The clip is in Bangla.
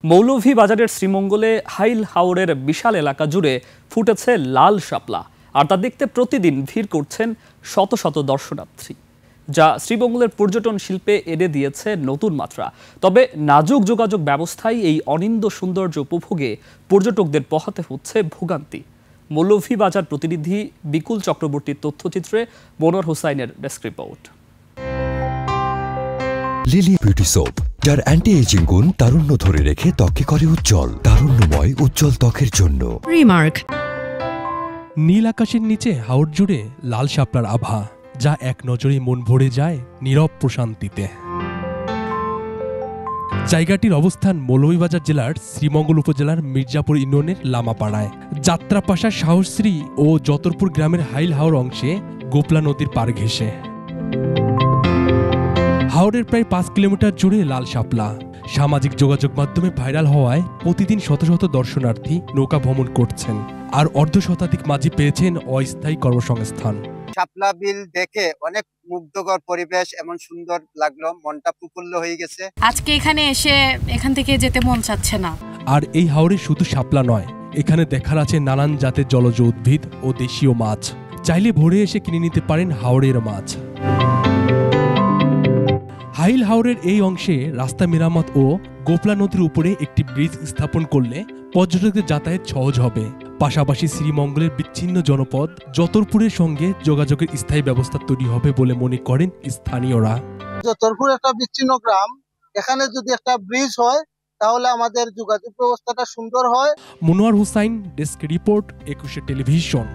মৌলভীবাজারের শ্রীমঙ্গলে হাইল হাওরের বিশাল এলাকা জুড়ে ফুটেছে লাল শাপলা, আর তা দেখতে প্রতিদিন ভিড় করছেন শত শত দর্শনার্থী, যা শ্রীমঙ্গলের পর্যটন শিল্পে এনে দিয়েছে নতুন মাত্রা। তবে নাজুক যোগাযোগ ব্যবস্থায় এই অনিন্দ্য সৌন্দর্য উপভোগে পর্যটকদের পোহাতে হচ্ছে ভোগান্তি। মৌলভীবাজার প্রতিনিধি বিকুল চক্রবর্তীর তথ্যচিত্রে মনোয়ার হোসাইনের desk report. Lily beauty soap, যার অ্যান্টি এজিং গুণ তারুণ্য ধরে রেখে ত্বকে করে উজ্জ্বল, তারুণ্যময় উজ্জ্বল ত্বকের জন্য। রিমার্ক। নীল আকাশের নিচে হাওর জুড়ে লাল শাপলার আভা, যা এক নজরেই মন ভরে যায় নীরব প্রশান্তিতে। জায়গাটির অবস্থান মৌলভীবাজার জেলার শ্রীমঙ্গল উপজেলার মির্জাপুর ইউনিয়নের লামাপাড়ায়। যাত্রাপাশা সাহশ্রী ও যতরপুর গ্রামের হাইল হাওর অংশে গোপলা নদীর পার ঘেঁষে। হাওরের প্রায় 5 কিলোমিটার জুড়ে লাল শাপলা। সামাজিক যোগাযোগ মাধ্যমে ভাইরাল হওয়ায় প্রতিদিন শত শত দর্শনার্থী নৌকা ভ্রমণ করছেন, আর অর্ধশতাধিক মাঝি পেয়েছেন অস্থায়ী কর্মসংস্থান। শাপলা বিল দেখে অনেক মুগ্ধকর পরিবেশ, এমন সুন্দর লাগলো, মনটা প্রফুল্ল হয়ে গেছে। আজকে এখানে এসে এখান থেকে যেতে মন চাচ্ছে না। আর এই হাওরে শুধু শাপলা নয়, এখানে দেখার আছে নানান জাতের জলজ উদ্ভিদ ও দেশীয় মাছ। চাইলে ভোরে এসে কিনে নিতে পারেন হাওরের মাছ। হাইল হাওরের এই অংশে রাস্তা মেরামত ও গোপলা নদীর উপরে একটি ব্রিজ স্থাপন করলে পর্যটকদের যাতায়াত সহজ হবে। পাশাপাশি শ্রীমঙ্গলের বিচ্ছিন্ন জনপদ যতরপুরের সঙ্গে যোগাযোগের স্থায়ী ব্যবস্থা তৈরি হবে বলে মনে করেন স্থানীয়রা। যতরপুর একটা বিচ্ছিন্ন গ্রাম, এখানে যদি একটা ব্রিজ হয় তাহলে আমাদের যোগাযোগ ব্যবস্থাটা সুন্দর হয়। Monowar Hossain, desk report, 21 television.